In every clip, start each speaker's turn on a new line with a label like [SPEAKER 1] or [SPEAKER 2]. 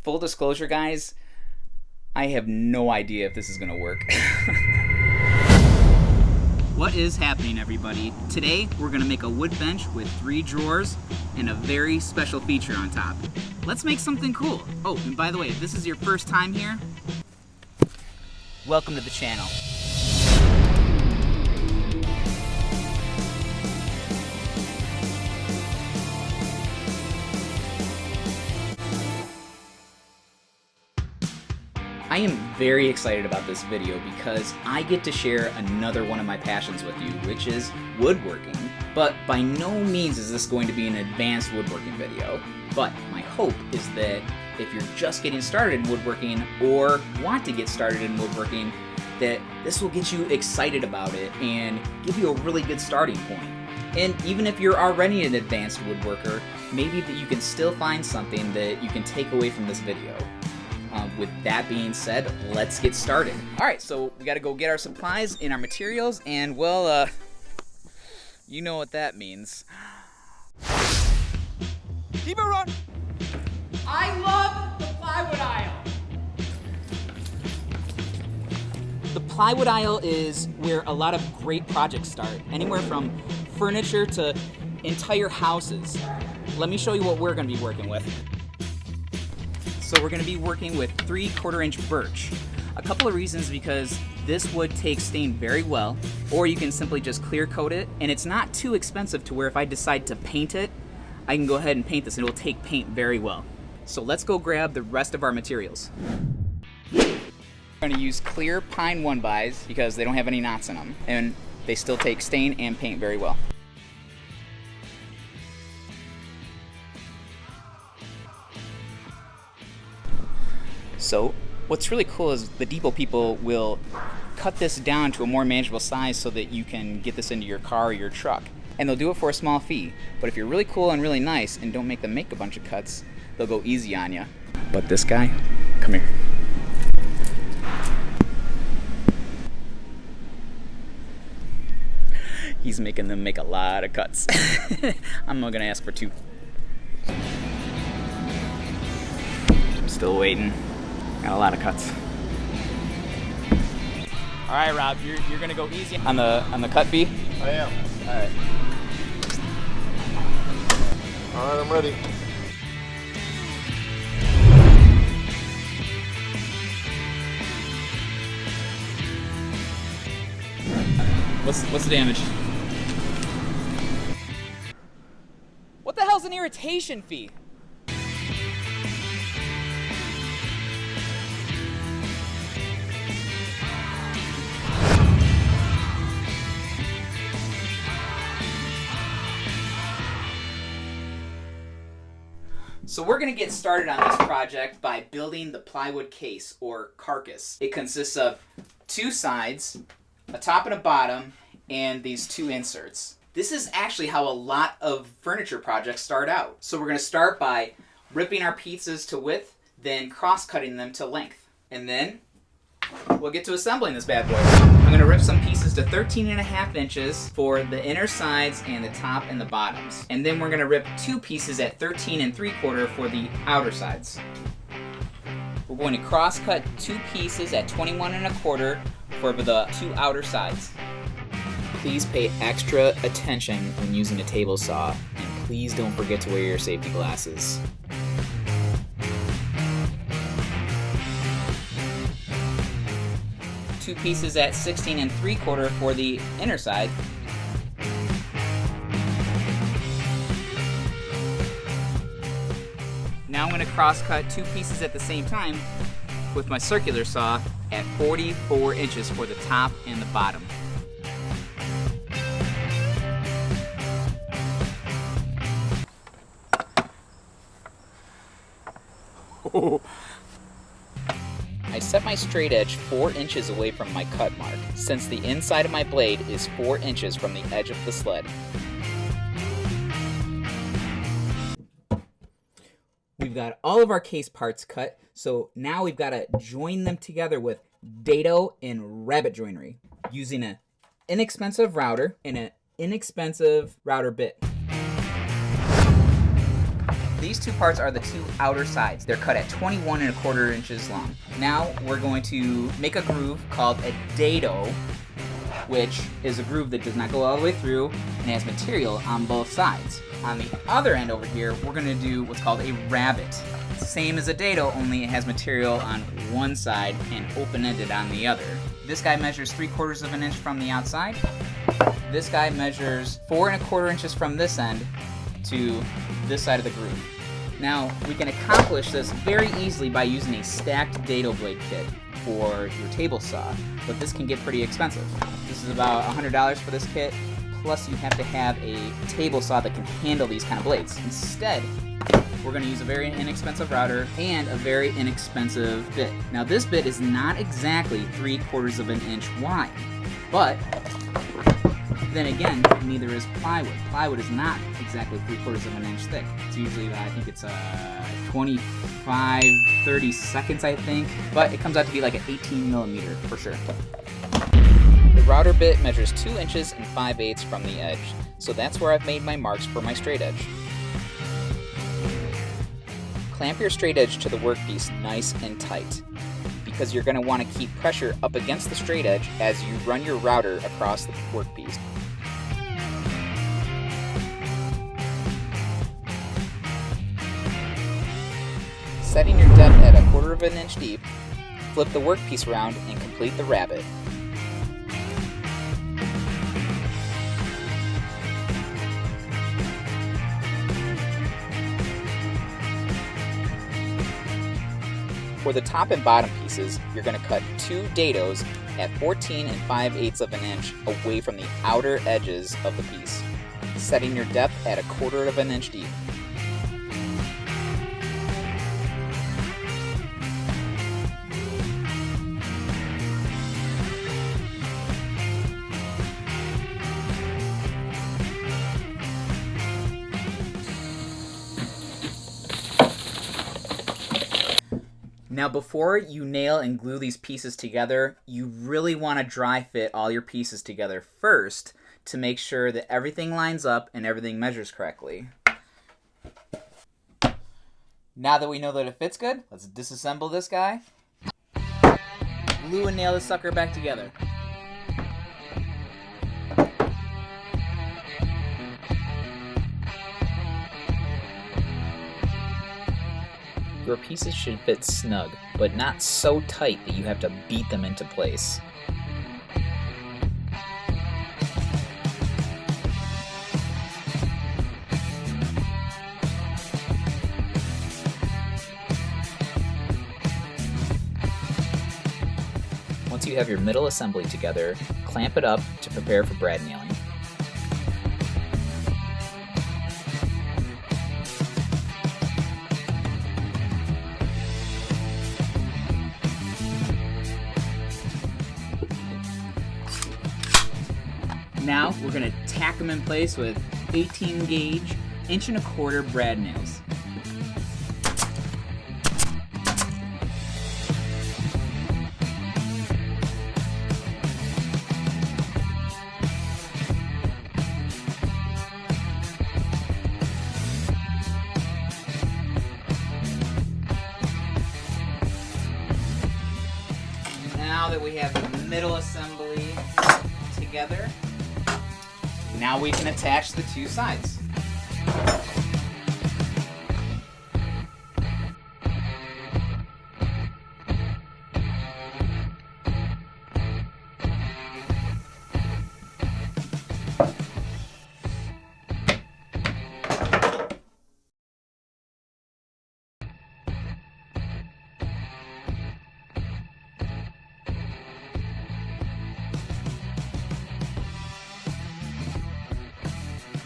[SPEAKER 1] Full disclosure, guys, I have no idea if this is gonna work. What is happening, everybody? Today, we're gonna make a wood bench with 3 drawers and a very special feature on top. Let's make something cool. Oh, and by the way, if this is your first time here, welcome to the channel. I am very excited about this video because I get to share another one of my passions with you, which is woodworking. But by no means is this going to be an advanced woodworking video. But my hope is that if you're just getting started in woodworking or want to get started in woodworking, that this will get you excited about it and give you a really good starting point. And even if you're already an advanced woodworker, maybe that you can still find something that you can take away from this video. With that being said, let's get started. All right, so we got to go get our supplies and our materials, and well, you know what that means.
[SPEAKER 2] Keep it run.
[SPEAKER 1] I love the plywood aisle. The plywood aisle is where a lot of great projects start, anywhere from furniture to entire houses. Let me show you what we're going to be working with. So we're going to be working with 3/4 inch birch. A couple of reasons, because this wood takes stain very well, or you can simply just clear coat it, and it's not too expensive to where if I decide to paint it, I can go ahead and paint this and it will take paint very well. So let's go grab the rest of our materials. We're going to use clear pine 1x because they don't have any knots in them, and they still take stain and paint very well. So what's really cool is the depot people will cut this down to a more manageable size so that you can get this into your car or your truck. And they'll do it for a small fee. But if you're really cool and really nice and don't make them make a bunch of cuts, they'll go easy on you. But this guy, come here. He's making them make a lot of cuts. I'm not gonna ask for 2. I'm still waiting. Got a lot of cuts. All right, Rob, you're gonna go easy on the cut fee.
[SPEAKER 2] I am.
[SPEAKER 1] All right.
[SPEAKER 2] All right, I'm ready.
[SPEAKER 1] What's the damage? What the hell's an irritation fee? So we're going to get started on this project by building the plywood case, or carcass. It consists of 2 sides, a top and a bottom, and these 2 inserts. This is actually how a lot of furniture projects start out. So we're going to start by ripping our pieces to width, then cross-cutting them to length. And then we'll get to assembling this bad boy. I'm going to rip some pieces to 13.5 inches for the inner sides and the top and the bottoms. And then we're going to rip 2 pieces at 13.75 for the outer sides. We're going to cross-cut 2 pieces at 21.25 for the 2 outer sides. Please pay extra attention when using a table saw, and please don't forget to wear your safety glasses. Two pieces at 16.75 for the inner side. Now I'm going to cross cut 2 pieces at the same time with my circular saw at 44 inches for the top and the bottom. I set my straight edge 4 inches away from my cut mark, since the inside of my blade is 4 inches from the edge of the sled. We've got all of our case parts cut, so now we've got to join them together with dado and rabbet joinery using an inexpensive router and an inexpensive router bit. These two parts are the two outer sides. They're cut at 21¼ inches long. Now we're going to make a groove called a dado, which is a groove that does not go all the way through and has material on both sides. On the other end over here, we're going to do what's called a rabbet. Same as a dado, only it has material on one side and open-ended on the other. This guy measures 3/4 inch from the outside. This guy measures 4¼ inches from this end to this side of the groove. Now, we can accomplish this very easily by using a stacked dado blade kit for your table saw, but this can get pretty expensive. This is about $100 for this kit, plus you have to have a table saw that can handle these kind of blades. Instead, we're going to use a very inexpensive router and a very inexpensive bit. Now, this bit is not exactly 3/4 inch wide, but then again, neither is plywood. Plywood is not exactly 3/4 inch thick. It's usually, I think it's 25, 30 seconds, I think. But it comes out to be like an 18mm for sure. The router bit measures 2 inches and 5/8 from the edge. So that's where I've made my marks for my straight edge. Clamp your straight edge to the workpiece nice and tight, because you're going to want to keep pressure up against the straight edge as you run your router across the workpiece. Setting your depth at 1/4 inch deep, flip the workpiece around and complete the rabbet. For the top and bottom pieces, you're going to cut 2 dados at 14 5/8 inch away from the outer edges of the piece, setting your depth at 1/4 inch deep. Now, before you nail and glue these pieces together, you really want to dry fit all your pieces together first to make sure that everything lines up and everything measures correctly. Now that we know that it fits good, let's disassemble this guy. Glue and nail this sucker back together. Your pieces should fit snug, but not so tight that you have to beat them into place. Once you have your middle assembly together, clamp it up to prepare for brad nailing. Now we're going to tack them in place with 18 gauge 1¼ inch brad nails. Now that we have the middle assembly together, now we can attach the 2 sides.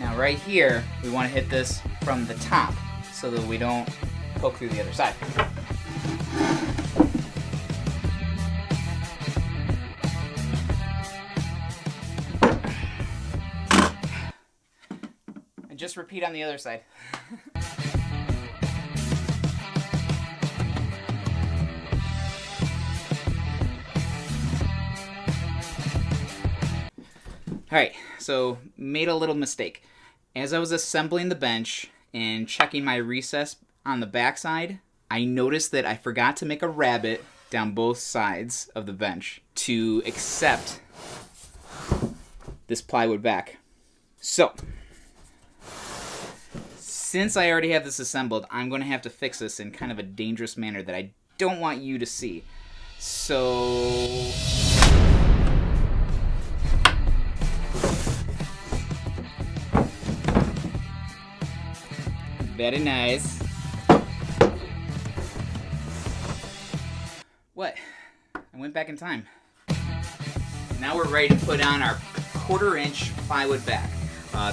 [SPEAKER 1] Now right here, we want to hit this from the top so that we don't poke through the other side. And just repeat on the other side. Alright, so made a little mistake. As I was assembling the bench and checking my recess on the back side, I noticed that I forgot to make a rabbet down both sides of the bench to accept this plywood back. So, since I already have this assembled, I'm going to have to fix this in kind of a dangerous manner that I don't want you to see. So, very nice. What? I went back in time. Now we're ready to put on our 1/4 inch plywood back.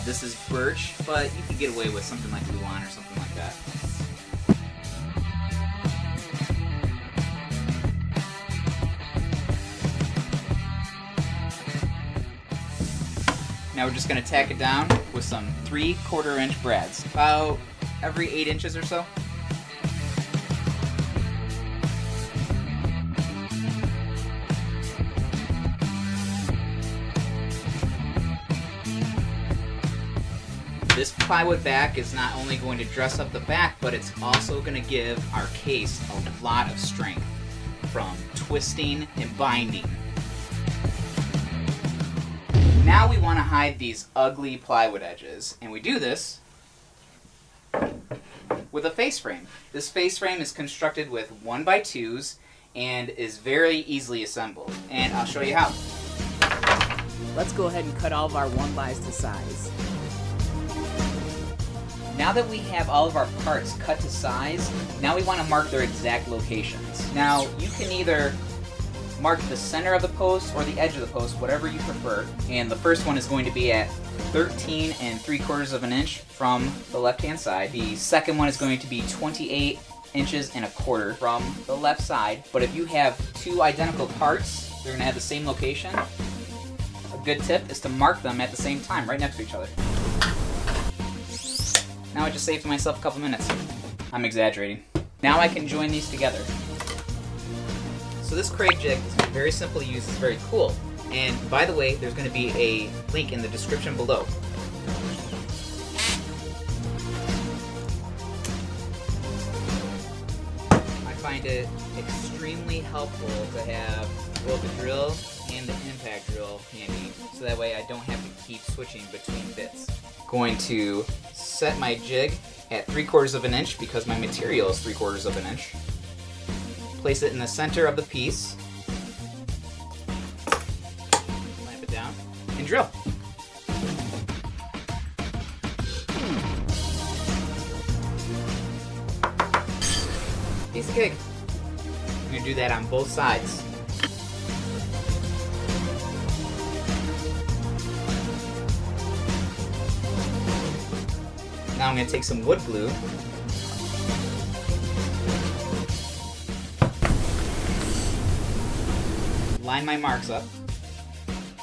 [SPEAKER 1] This is birch, but you can get away with something like Luan or something like that. Now we're just going to tack it down with some 3/4 inch brads, about every 8 inches or so. This plywood back is not only going to dress up the back, but it's also going to give our case a lot of strength from twisting and binding. Now we want to hide these ugly plywood edges, and we do this with a face frame. This face frame is constructed with 1x2s and is very easily assembled, and I'll show you how.
[SPEAKER 3] Let's go ahead and cut all of our 1x's to size.
[SPEAKER 1] Now that we have all of our parts cut to size, now we want to mark their exact locations. Now, you can either mark the center of the post or the edge of the post, whatever you prefer. And the first one is going to be at 13 3/4 of an inch from the left-hand side. The second one is going to be 28 inches and 1/4 from the left side. But if you have two identical parts, they're going to have the same location. A good tip is to mark them at the same time, right next to each other. Now I just saved myself a couple minutes. I'm exaggerating. Now I can join these together. So this Kreg Jig is very simple to use, it's very cool. And by the way, there's going to be a link in the description below. I find it extremely helpful to have both the drill and the impact drill handy, so that way I don't have to keep switching between bits. Going to set my jig at 3/4 of an inch because my material is 3/4 of an inch. Place it in the center of the piece. Clamp it down and drill. Piece of cake. I'm going to do that on both sides. Now I'm going to take some wood glue. Line my marks up.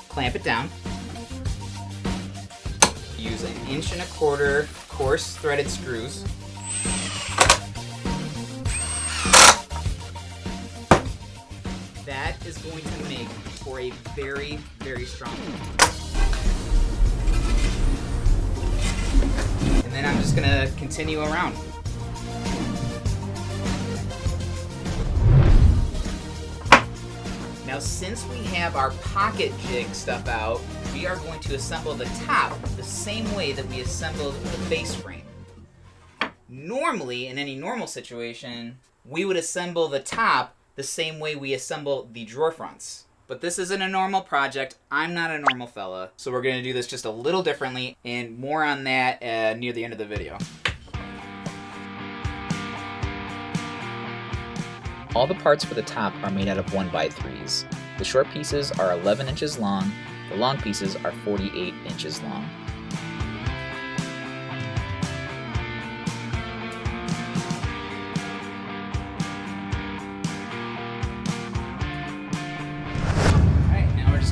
[SPEAKER 1] Clamp it down. Use 1 1/4 inch coarse threaded screws. That is going to make for a very, very strong one. And then I'm just going to continue around. Now since we have our pocket jig stuff out, we are going to assemble the top the same way that we assembled the face frame. Normally, in any normal situation, we would assemble the top the same way we assemble the drawer fronts. But this isn't a normal project. I'm not a normal fella, so we're going to do this just a little differently, and more on that near the end of the video. All the parts for the top are made out of 1x3s. The short pieces are 11 inches long, the long pieces are 48 inches long.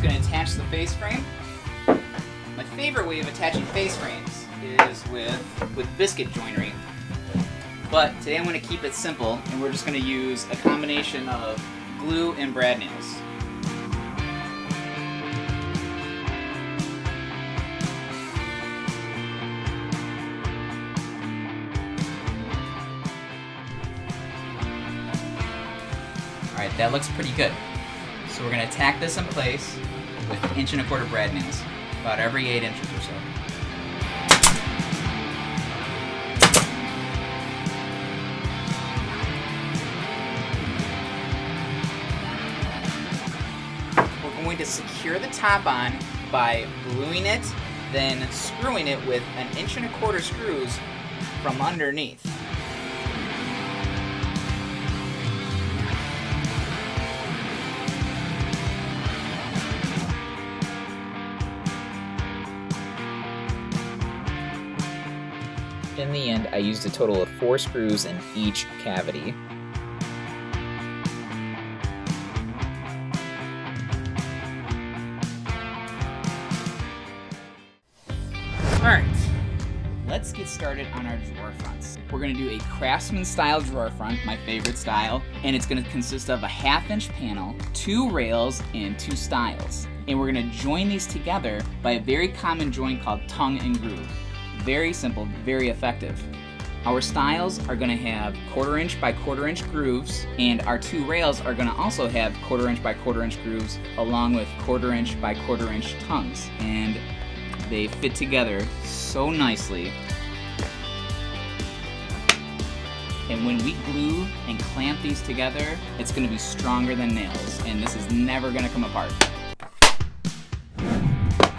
[SPEAKER 1] Going to attach the face frame. My favorite way of attaching face frames is with biscuit joinery, but today I'm going to keep it simple, and we're just going to use a combination of glue and brad nails. Alright, that looks pretty good. So we're going to tack this in place with 1 1/4" brad nails, about every 8 inches or so. We're going to secure the top on by gluing it, then screwing it with 1 1/4" screws from underneath. In the end, I used a total of 4 screws in each cavity. Alright, let's get started on our drawer fronts. We're going to do a craftsman style drawer front, my favorite style, and it's going to consist of a 1/2 inch panel, 2 rails, and 2 stiles. And we're going to join these together by a very common joint called tongue and groove. Very simple, very effective. Our stiles are going to have 1/4 inch by 1/4 inch grooves, and our 2 rails are going to also have 1/4 inch by 1/4 inch grooves along with 1/4 inch by 1/4 inch tongues. And they fit together so nicely. And when we glue and clamp these together, it's going to be stronger than nails, and this is never going to come apart.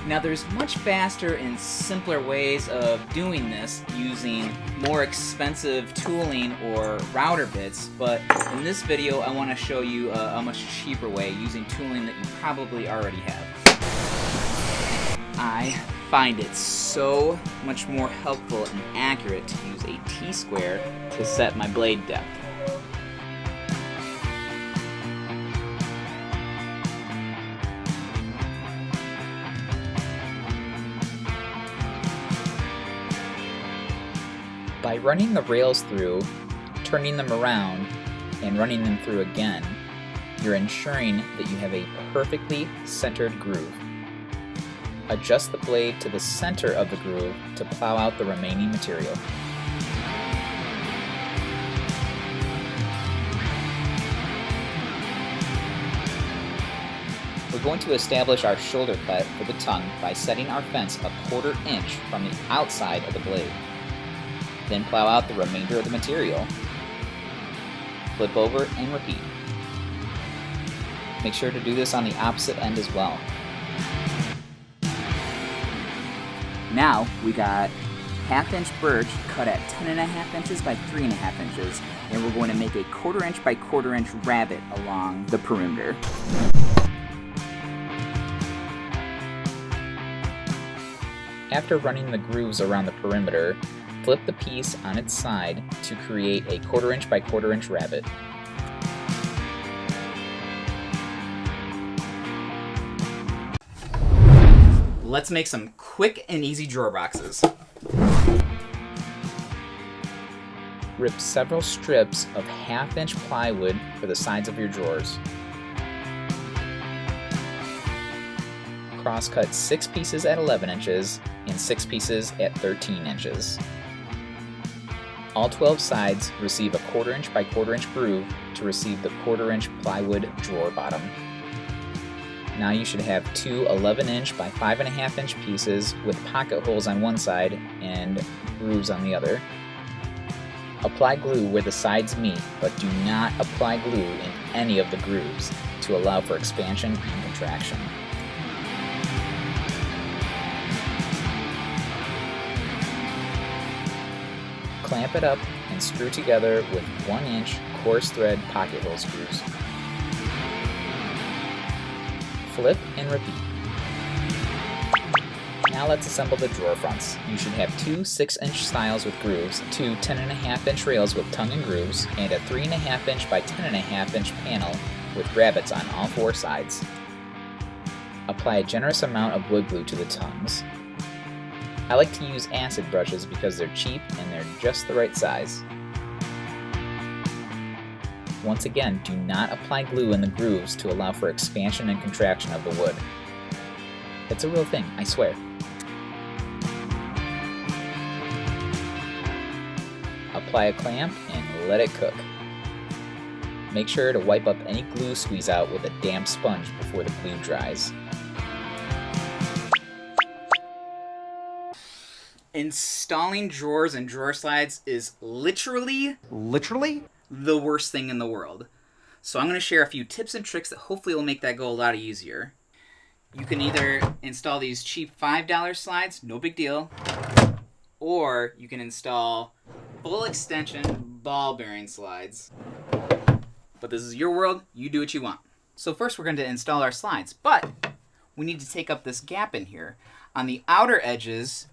[SPEAKER 1] Now there's much faster and simpler ways of doing this using more expensive tooling or router bits, but in this video I want to show you a much cheaper way using tooling that you probably already have. I find it so much more helpful and accurate to use a T-square to set my blade depth. By running the rails through, turning them around, and running them through again, you're ensuring that you have a perfectly centered groove. Adjust the blade to the center of the groove to plow out the remaining material. We're going to establish our shoulder cut for the tongue by setting our fence a 1/4 inch from the outside of the blade. Then plow out the remainder of the material. Flip over and repeat. Make sure to do this on the opposite end as well. Now we got 1/2 inch birch cut at 10.5 inches by 3.5 inches, and we're going to make a 1/4 inch by 1/4 inch rabbet along the perimeter. After running the grooves around the perimeter, flip the piece on its side to create a 1/4 inch by 1/4 inch rabbet. Let's make some quick and easy drawer boxes. Rip several strips of 1/2 inch plywood for the sides of your drawers. Cross-cut 6 pieces at 11 inches and 6 pieces at 13 inches. All 12 sides receive a 1/4 inch by 1/4 inch groove to receive the 1/4 inch plywood drawer bottom. Now you should have 2 11 inch by 5.5 inch pieces with pocket holes on one side and grooves on the other. Apply glue where the sides meet, but do not apply glue in any of the grooves to allow for expansion and contraction. Clamp it up and screw together with 1 inch coarse thread pocket hole screws. Flip and repeat. Now let's assemble the drawer fronts. You should have 2 6-inch stiles with grooves, 2 10.5 inch rails with tongue and grooves, and a 3.5 inch by 10.5 inch panel with rabbets on all 4 sides. Apply a generous amount of wood glue to the tongues. I like to use acid brushes because they're cheap and they're just the right size. Once again, do not apply glue in the grooves to allow for expansion and contraction of the wood. It's a real thing, I swear. Apply a clamp and let it cook.
[SPEAKER 4] Make sure to wipe up any glue squeeze out with a damp sponge before the glue dries.
[SPEAKER 1] Installing drawers and drawer slides is literally the worst thing in the world. So I'm going to share a few tips and tricks that hopefully will make that go a lot easier. You can either install these cheap $5 slides, no big deal, or you can install full extension ball bearing slides. But this is your world, you do what you want. So first we're going to install our slides, but we need to take up this gap in here. On the outer edges,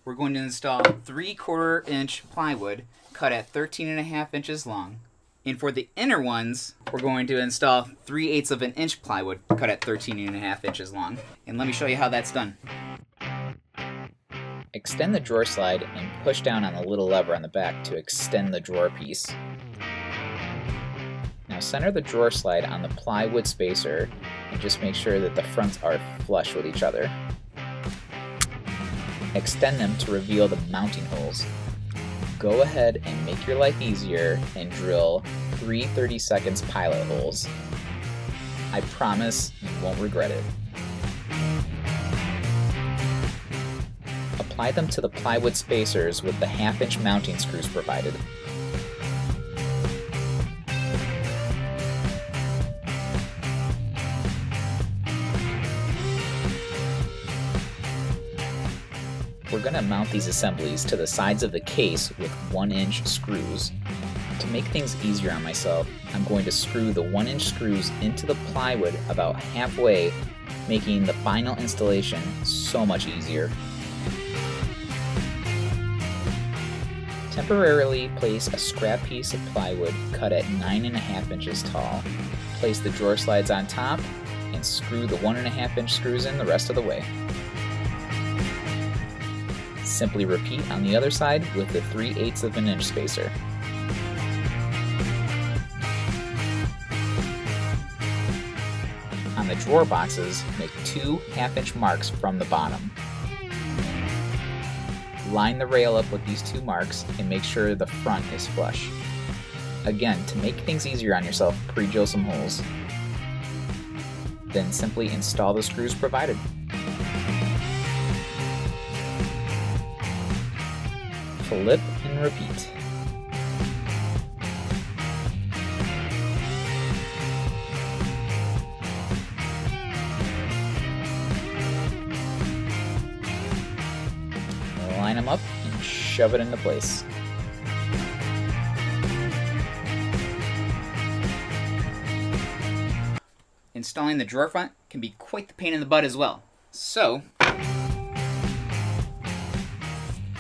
[SPEAKER 1] we're going to install 3/4 inch plywood cut at 13.5 inches long. And for the inner ones, we're going to install 3/8 of an inch plywood cut at 13.5 inches long. And let me show you how that's done.
[SPEAKER 4] Extend the drawer slide and push down on the little lever on the back to extend the drawer piece. Now center the drawer slide on the plywood spacer and just make sure that the fronts are flush with each other. Extend them to reveal the mounting holes. Go ahead and make your life easier and drill 3 30-second pilot holes. I promise you won't regret it. Apply them to the plywood spacers with the 1/2 inch mounting screws provided. We're going to mount these assemblies to the sides of the case with 1-inch screws. To make things easier on myself, I'm going to screw the 1-inch screws into the plywood about halfway, making the final installation so much easier. Temporarily place a scrap piece of plywood cut at 9.5 inches tall. Place the drawer slides on top and screw the 1.5 inch screws in the rest of the way. Simply repeat on the other side with the 3/8 of an inch spacer. On the drawer boxes, make 2 1/2-inch marks from the bottom. Line the rail up with these 2 marks and make sure the front is flush. Again, to make things easier on yourself, pre-drill some holes. Then simply install the screws provided. Flip and repeat. Line them up and shove it into place.
[SPEAKER 1] Installing the drawer front can be quite the pain in the butt as well. So,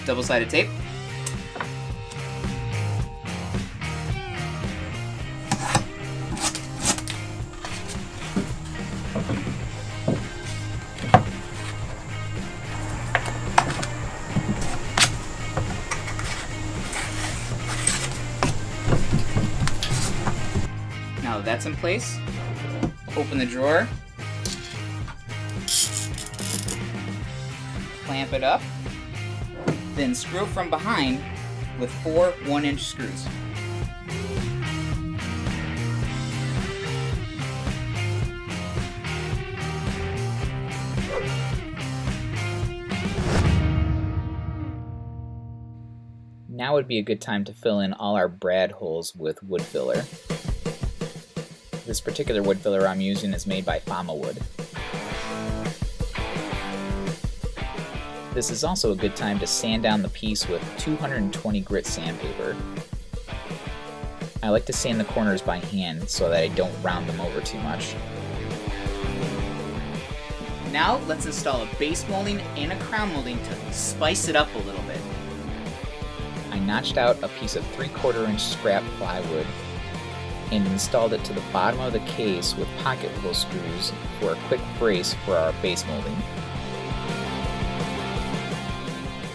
[SPEAKER 1] double-sided tape. Now that that's in place, open the drawer, clamp it up, then screw from behind with 4 1-inch screws.
[SPEAKER 4] Now would be a good time to fill in all our brad holes with wood filler. This particular wood filler I'm using is made by Famowood. This is also a good time to sand down the piece with 220 grit sandpaper. I like to sand the corners by hand so that I don't round them over too much.
[SPEAKER 1] Now let's install a base molding and a crown molding to spice it up a little bit.
[SPEAKER 4] I notched out a piece of 3/4 inch scrap plywood and installed it to the bottom of the case with pocket hole screws for a quick brace for our base molding.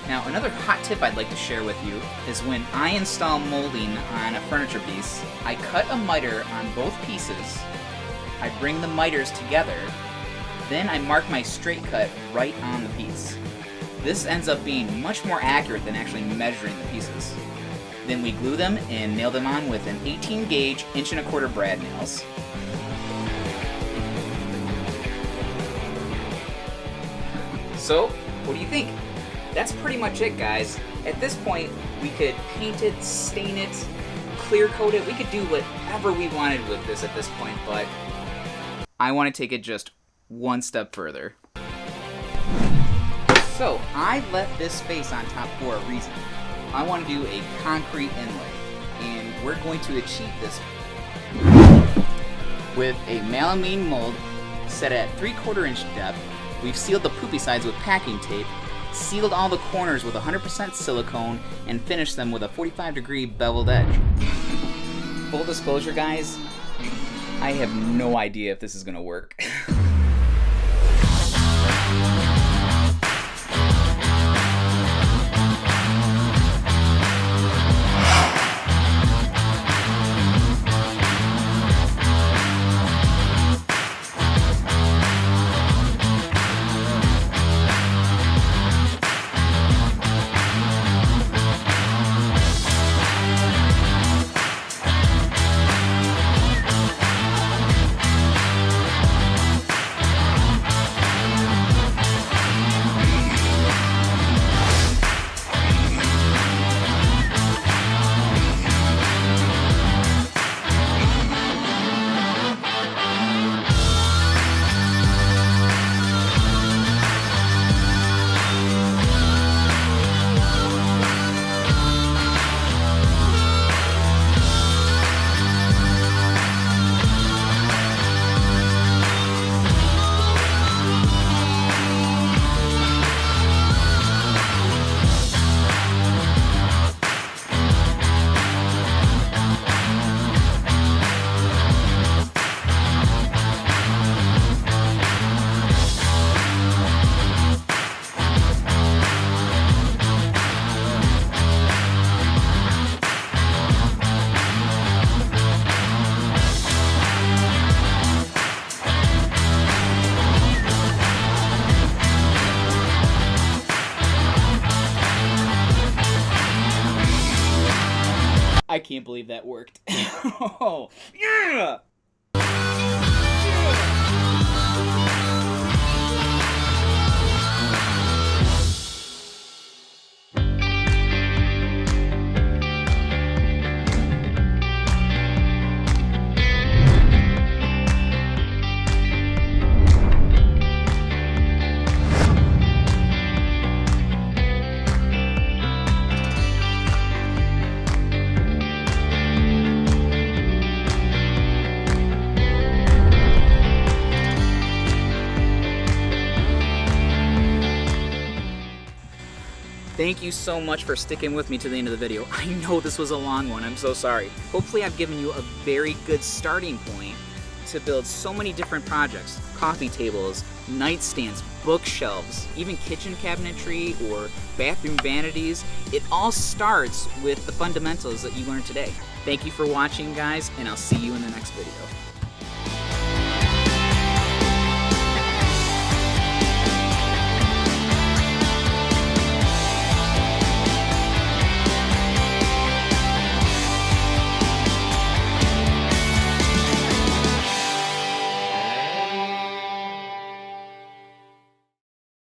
[SPEAKER 1] Now another hot tip I'd like to share with you is when I install molding on a furniture piece, I cut a miter on both pieces, I bring the miters together, then I mark my straight cut right on the piece. This ends up being much more accurate than actually measuring the pieces. Then we glue them and nail them on with an 18 gauge 1.25" brad nails. So, what do you think? That's pretty much it, guys. At this point, we could paint it, stain it, clear coat it. We could do whatever we wanted with this at this point, but I want to take it just one step further. So, I left this space on top for a reason. I want to do a concrete inlay, and we're going to achieve this with a melamine mold set at 3/4 inch depth. We've sealed the poopy sides with packing tape, sealed all the corners with 100% silicone, and finished them with a 45-degree beveled edge. Full disclosure, guys, I have no idea if this is gonna work. I can't believe that worked. Oh, yeah! Thank you so much for sticking with me to the end of the video. I know this was a long one, I'm so sorry. Hopefully I've given you a very good starting point to build so many different projects. Coffee tables, nightstands, bookshelves, even kitchen cabinetry or bathroom vanities. It all starts with the fundamentals that you learned today. Thank you for watching, guys, and I'll see you in the next video.